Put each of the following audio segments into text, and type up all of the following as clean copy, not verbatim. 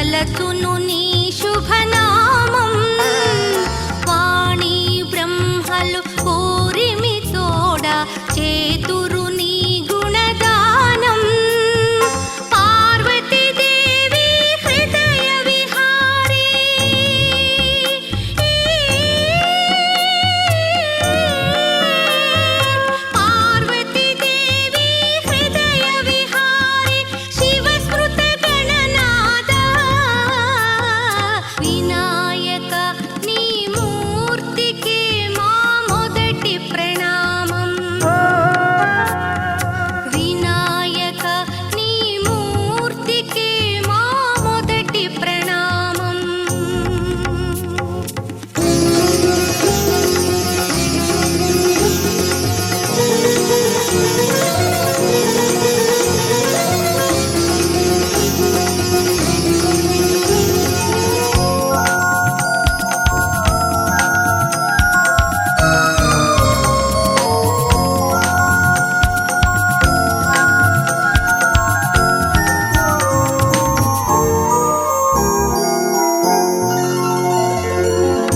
తలచును నీ శుభనామం వాణి బ్రహ్మలు కోరిమి తోడ చేతురు నీ గుణదానం పార్వతీదేవి హృదయ విహారీ పార్వతీదేవి హృదయ విహారీ శివస్మృత గణనాద వినాయక నీ మూర్తికి మా మొదటి ప్రణామం వినాయక నీ మూర్తికి మా మొదటి ప్రణామం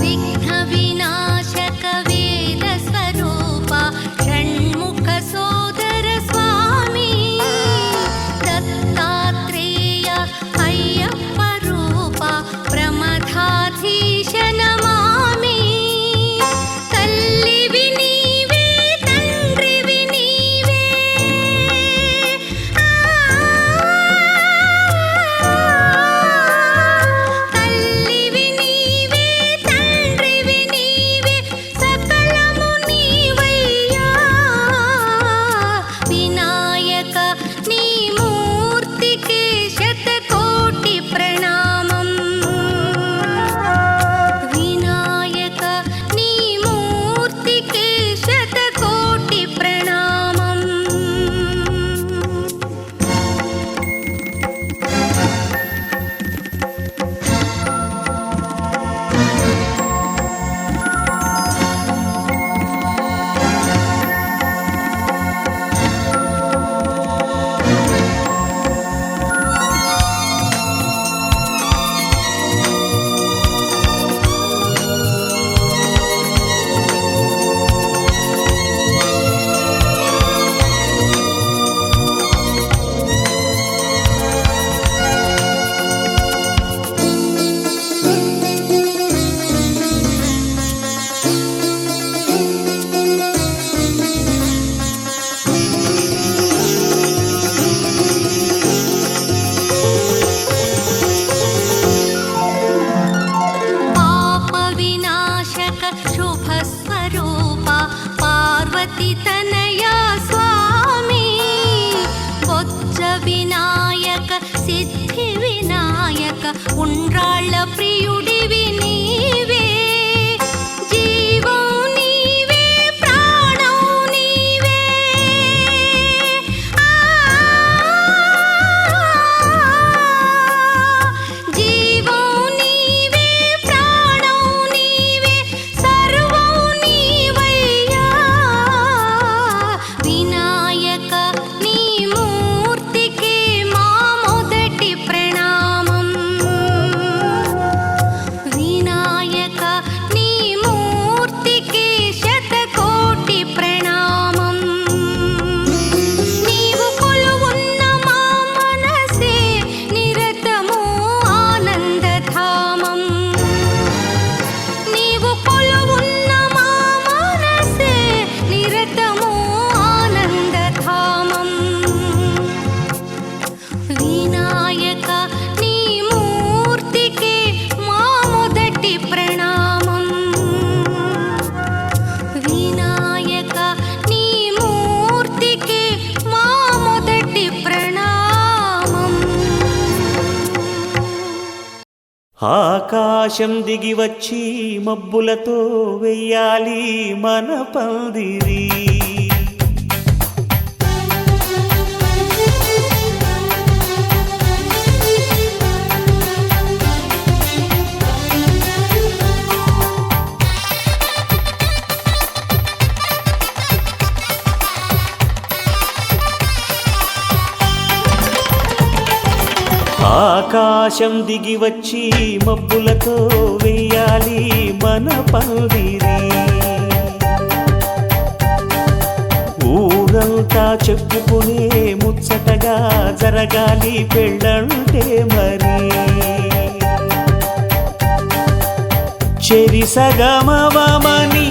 విఘ్న వినాశక వేద స్వరూప షణ్ముఖ సోదర స్వామి దత్తాత్రేయ అయ్యప్ప రూప ప్రమథాధీశ నమామి తల్లివి నీవే తండ్రివి నీవే తల్లివి నీవే తండ్రివి నీవే సకలము నీవయ్యా వినాయక నీ మూర్తికి శతకోటి ప్రణామం వినాయక నీ మూర్తికి శతకోటి ప్రణామం పాప వినాశక శుభ స్వరూప పార్వతి తనయ స్వామి బొజ్జ వినాయక సిద్ధి వినాయక ఉండ్రాళ్ళ ప్రియుడివి నీవే జీవం నీవే ప్రాణం నీవే జీవం నీవే ప్రాణం నీవే సర్వం నీవయ్యా వినాయక నీ మూర్తికి మా మొదటి ప్రణామం వినాయక నీ మూర్తికి శతకోటి ప్రణామం నీవు కొలువున్న మా మనసే నిరతము ఆనందధామం నీవు కొలువున్న మా మనసే నిరతము ఆనందధామం వినాయక నీ మూర్తికి మా మొదటి ప్రణామం వినాయక నీ మూర్తికి మా మొదటి ప్రణామం ఆకాశం దిగి వచ్చి మబ్బులతో వెయ్యాలి మన పందిరి ఆకాశం దిగి వచ్చి మబ్బులతో వెయ్యాలి మన పందిరి. ఊరంతా చెప్పుకునే ముచ్చటగా జరగాలి పెళ్ళంటే మరి. చెరిసగమవమని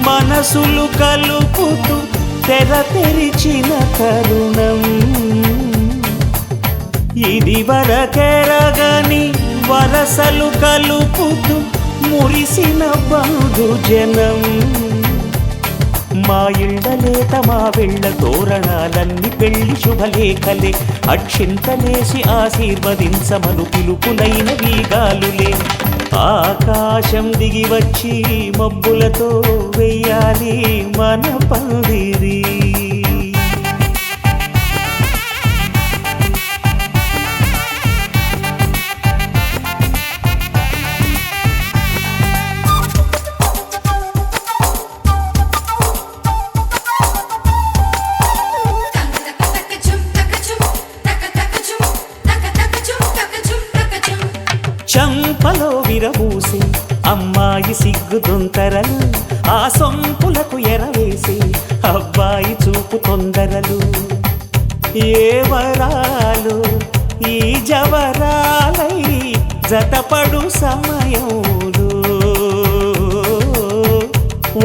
మనసులు కలుపుతూ తెర తెరిచిన తరుణం. ఇది వరకెరగని వరసలు కలుపుతూ మురిసిన బంధుజనం. మా ఇళ్ళలేత మా వెళ్ళ తోరణాలన్నీ పెళ్లి శుభలేఖలే. అక్షింతలేసి ఆశీర్వదించమను పిలుపులైన వీగాలులే. ఆకాశం దిగి వచ్చి మబ్బులతో వెయ్యాలి మన పందిరి. చంపలో విరబూసి అమ్మాయి సిగ్గు దొంతరలు. ఆ సొంపులకు ఎరవేసి అబ్బాయి చూపు తొందరలు. ఏ వరాలు ఈ జవరాలై జతపడు సమయంలో.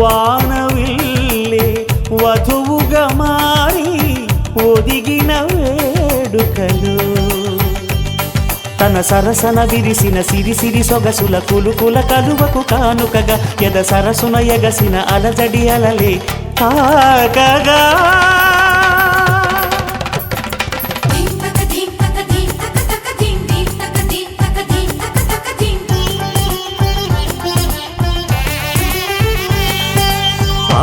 వానవిల్లే వధువుగా మారి ఒదిగిన వేడుకలు. తన సరసన విరిసిన సిరిసిరి సొగసుల కులుకుల కలువకు కానుకగా ఎద సరసున ఎగసిన అలజడి అలలే తాకగా.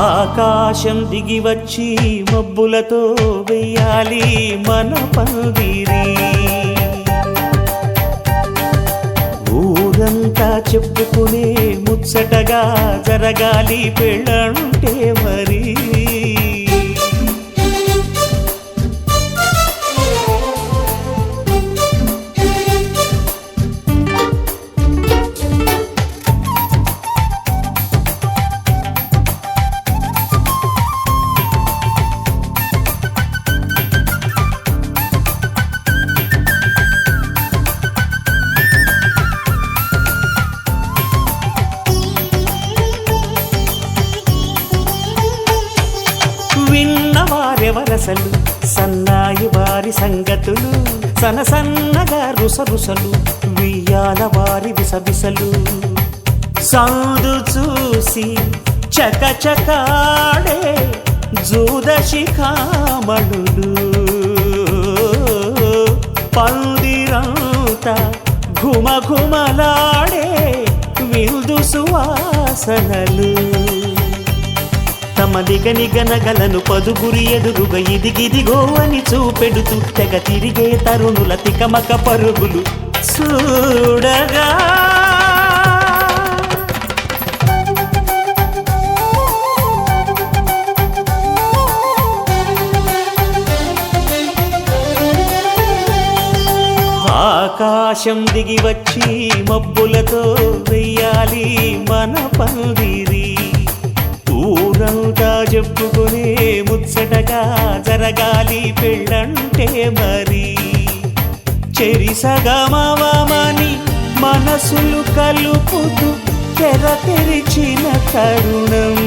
ఆకాశం దిగి వచ్చి మబ్బులతో వెయ్యాలి మన పందిరి. ఊరంతా చెప్పుకునే ముచ్చటగా జరగాలి పెళ్ళంటే మరి. విన్నవారెవరసలు సన్నాయి వారి సంగతులు. సనసన్నగా రుసరుసలు వియ్యాల వారి విసవిసలు. సాధు చూసి చకచకాడే జూదశిఖామణులు. పందిరంతా ఘుమఘుమలాడే విందు సువాసనలు. తమ నిగనిగనగలను పదుగురి ఎదురుగా ఇదిగిదిగో అని చూపెడుతూ తెగ తిరిగే తరుణుల తికమక పరుగులు చూడగా. ఆకాశం దిగి వచ్చి మబ్బులతో వెయ్యాలి మన పందిరి. ఊరంతా చెప్పుకునే ముచ్చటగా జరగాలి పెళ్ళంటే మరి. చెరిసగమవమని మనసులు కలుపుతూ తెర తెరిచిన తరుణం.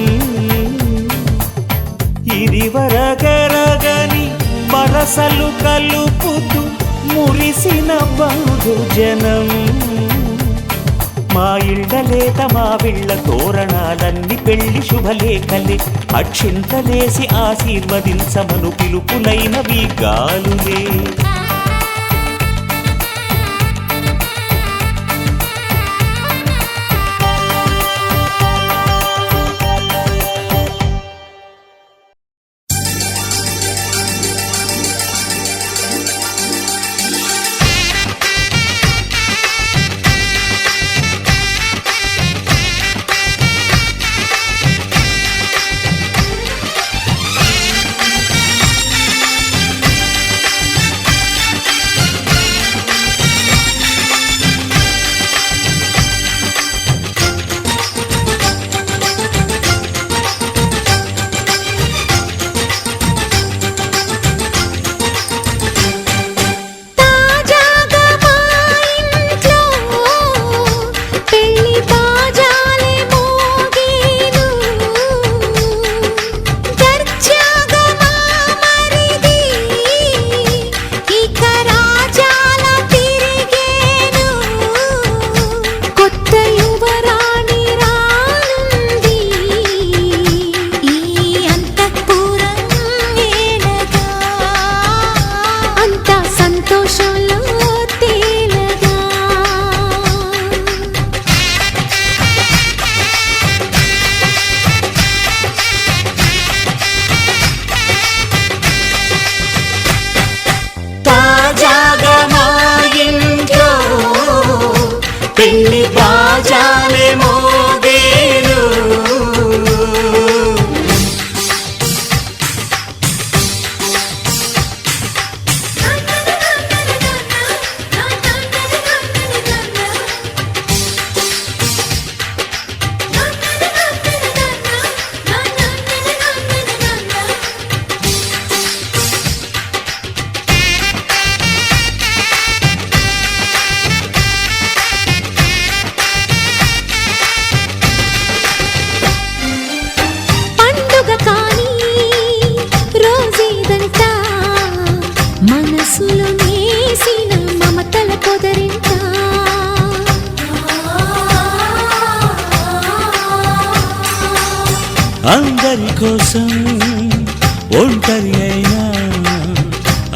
ఇది వరగరగని వరసలు కలుపుతూ మురిసిన బంధుజనం. మా ఇళ్ళలేత మా విళ్ళ తోరణాలన్నీ పెళ్లి శుభలేఖలే. అక్షింతలేసి ఆశీర్వదించమను పిలుపులైన వీగాలులే. పెళ్లి బాజాలే మోగేను. పండుగ కాని రోజేదంట మనసులో నేసిన మమతల పొదరింట. అందరి కోసం ఒంటరి అయినా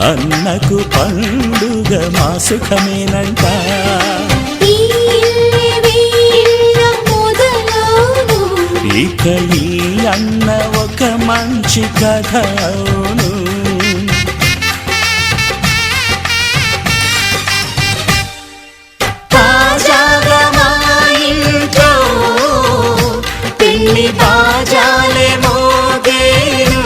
అన్నకు పండుగ మా సుఖమేనంట. ఈ ఇల్లే వీళ్ళ మొదలవును. ఇక ఈ అన్న ఒక మంచి కథ అవును. తాజాగా మా ఇంట్లో పెళ్లి బాజాలే మోగేను.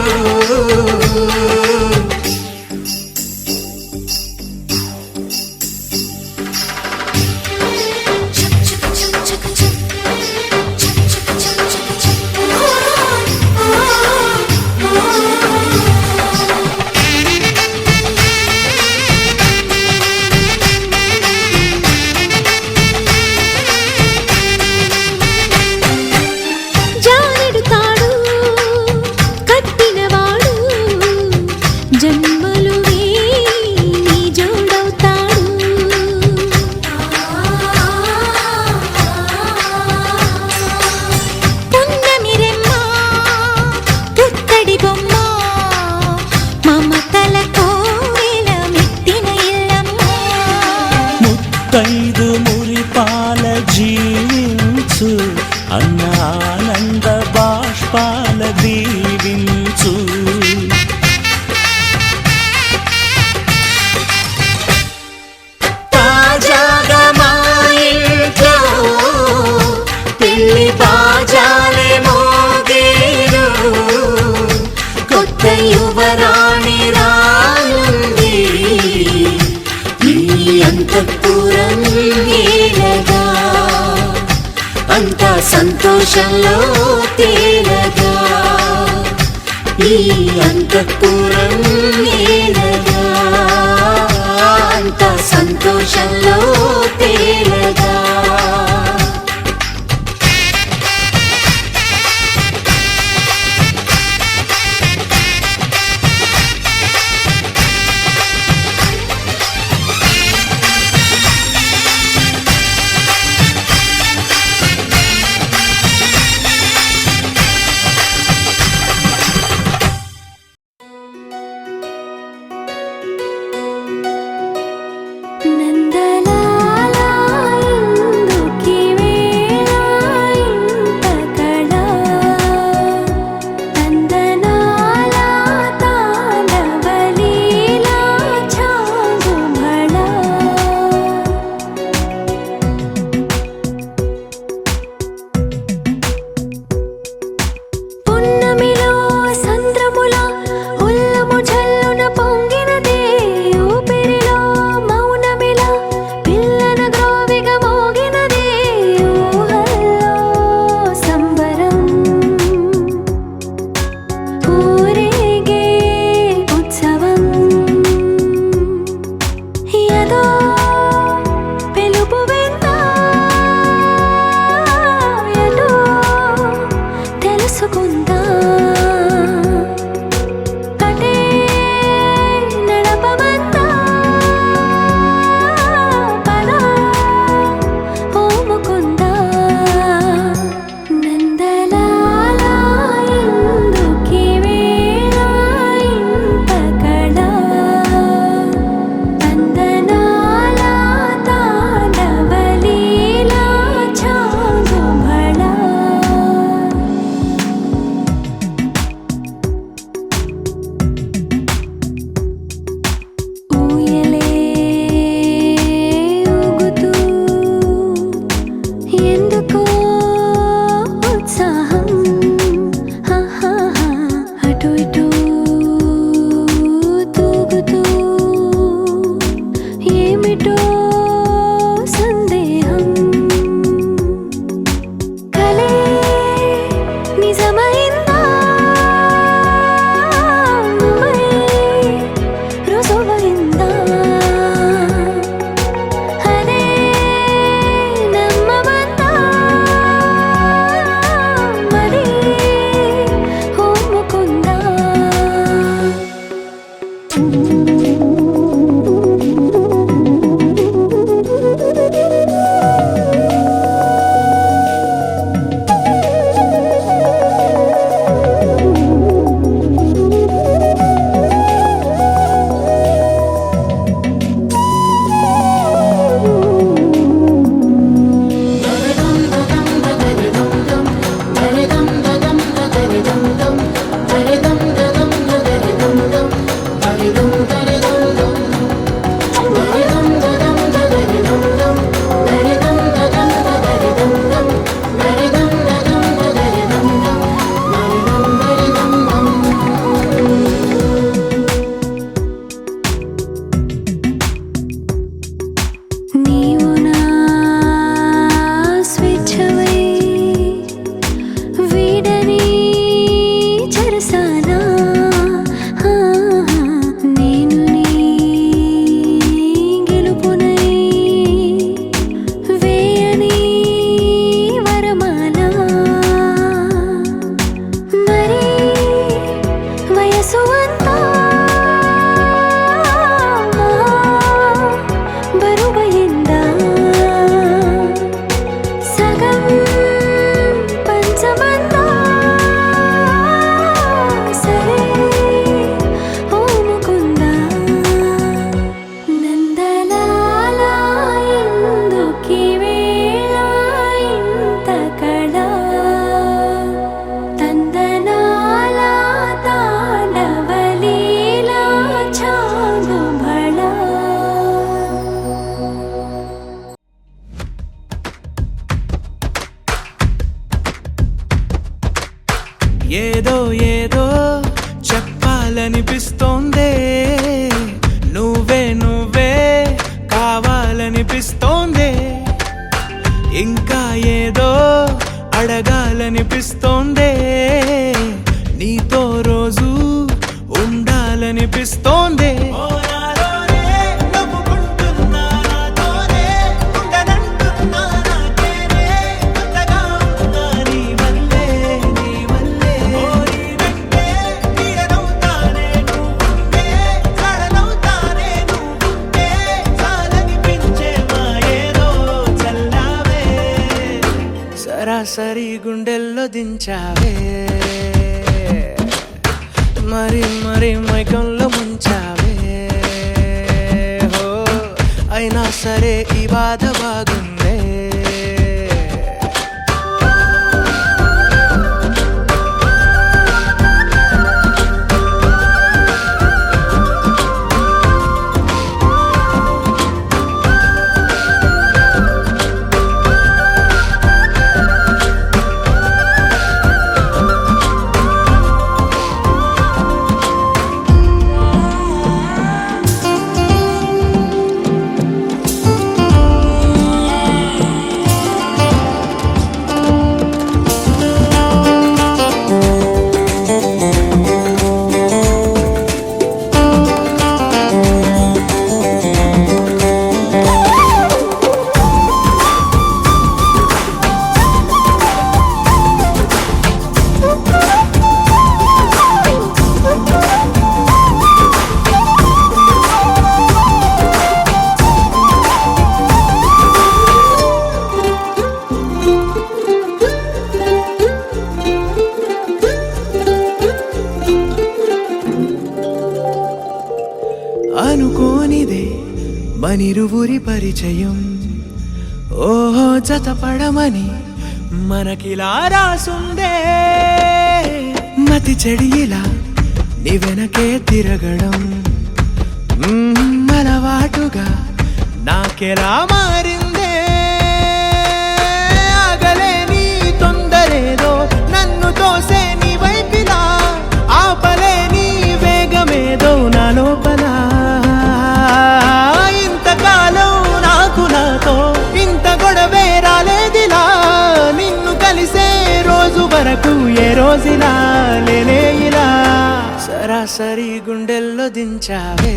జానెడు తాడు కట్టినవాడు జన్మలు వేయి జోడవుతాడు. పున్నమిరెమ్మ పుత్తడి బొమ్మ మమతల కోవెల మెట్టిన ఇల్లమ్మ. ముత్తైదు మురిపాల జీవించు అన్న ఆనంద బాష్పాల దీవించు. తాజాగా మా ఇంట్లో పెళ్లి బాజాలే మోగేను. కొత్త యువరాణి రానుంది ఈ అంతఃపురం ఏలగా. అంతా సంతోషంలో తేలగా ఈ అంతఃపురం ఏలగా. అంతా సంతోషంలో తేలగా. నందలాలా ఏదో ఏదో చెప్పాలనిపిస్తోందే, నువ్వే నువ్వే కావాలనిపిస్తోందే, ఇంకా ఏదో అడగాలనిపిస్తోందే, నీతో రోజు ఉండాలనిపిస్తోందే. సరాసరి గుండెల్లో దించావే, మరి మరి మైకంలో ముంచావే, హో అయినా సరే ఈ బాధ బాగుందే. అనుకోనిదే మనిరువురి పరిచయం, ఓహో జతపడమని మనకిలా రాసుందే, మతి చెడిలా నీ వెనకే తిరగడం అలవాటుగా నాకెలా మారిందే, ఆగలేని తొందరేదో నన్ను తోసే నీ వైపిలా, ఆపలేని వేగమేదో నా లోపల, ఇంతకాలం నాకు నాతో ఇంత గొడవే రాలేదిలా, నిన్ను కలిసే రోజు వరకు ఏ రోజులా లేనే ఇలా, సరాసరి గుండెల్లో దించావే,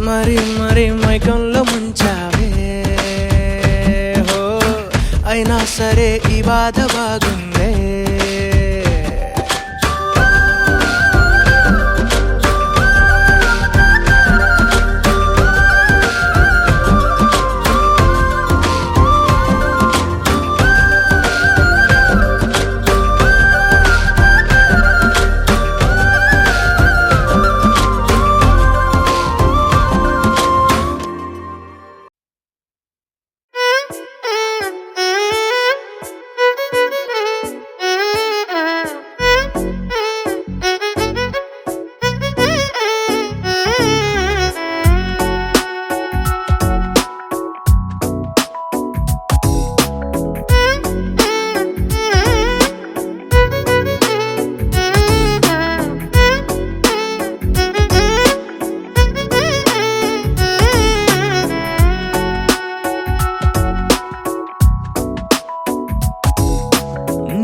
మరి మరి మైకంలో ముంచావే, హో అయినా సరే ఈ బాధ బాగుందే.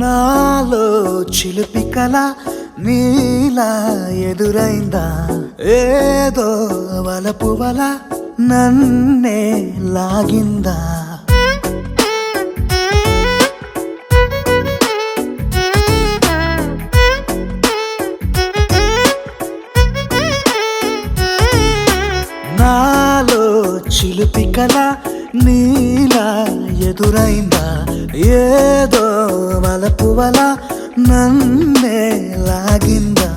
నాలో చిలిపి కల నీలా ఎదురైందా, ఏదో వలపు వల నన్నే లాగిందా, నాలో చిలిపి కల నీలా ఎదురైందా, ఏదో వలపు వల నన్నే లాగిందా,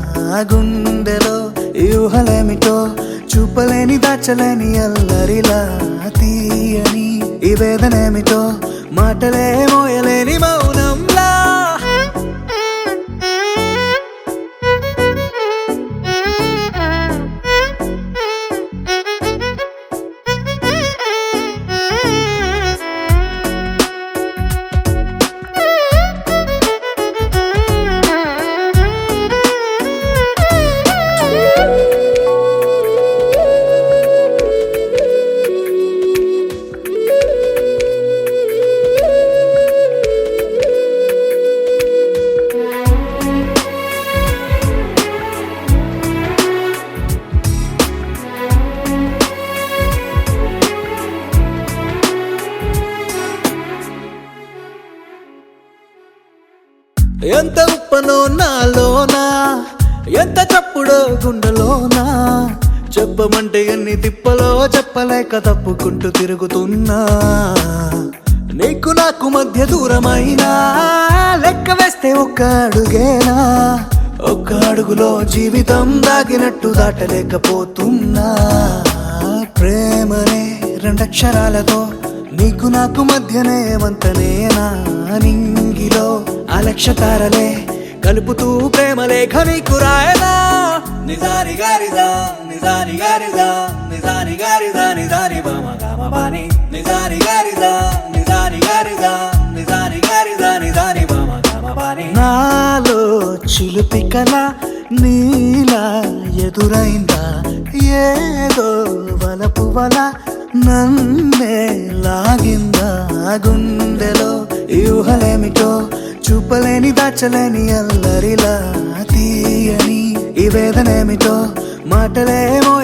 గుండెలో ఊహలేమిటో చూపలేని దాచలేని అల్లరిలా, తీయని ఈ వేదనేమిటో మాటలే మోయలేని మౌనంలా, ఎంత ఉప్పనో నాలోనా, ఎంత చప్పుడో గుండెలోనా, చెప్పమంటే ఎన్ని తిప్పలో చెప్పలేక తప్పుకుంటూ తిరుగుతున్నా. నీకు నాకు మధ్య దూరమైనా లెక్క వేస్తే ఒక్క అడుగేనా, ఒక్క అడుగులో జీవితం దాగినట్టు దాటలేకపోతున్నా. ప్రేమనే రెండక్షరాలతో నీకు నాకు మధ్యనే వంతనేనా, నింగిలో అలక్షతారలే కలుపుతూ ప్రేమ లేఖ నీకు రాయనా. నిజాని గారిదా నిజాని గారిదా నిజాని గారిదా నిజాని బామ గామ బాని, నిజాని గారిదా నిజాని గారిదా నిజాని గారిదా నిజాని బామ గామ బాని. నాలో చిలుపి కల నీలా ఎదురైందా, ఏదో వలపు వల నన్నే లాగిందా. గుండెలో యూహలేమిటో చూపలేని దాచలేని అల్లరిలా, తీయని ఈ వేదనేమిటో మాటలేమో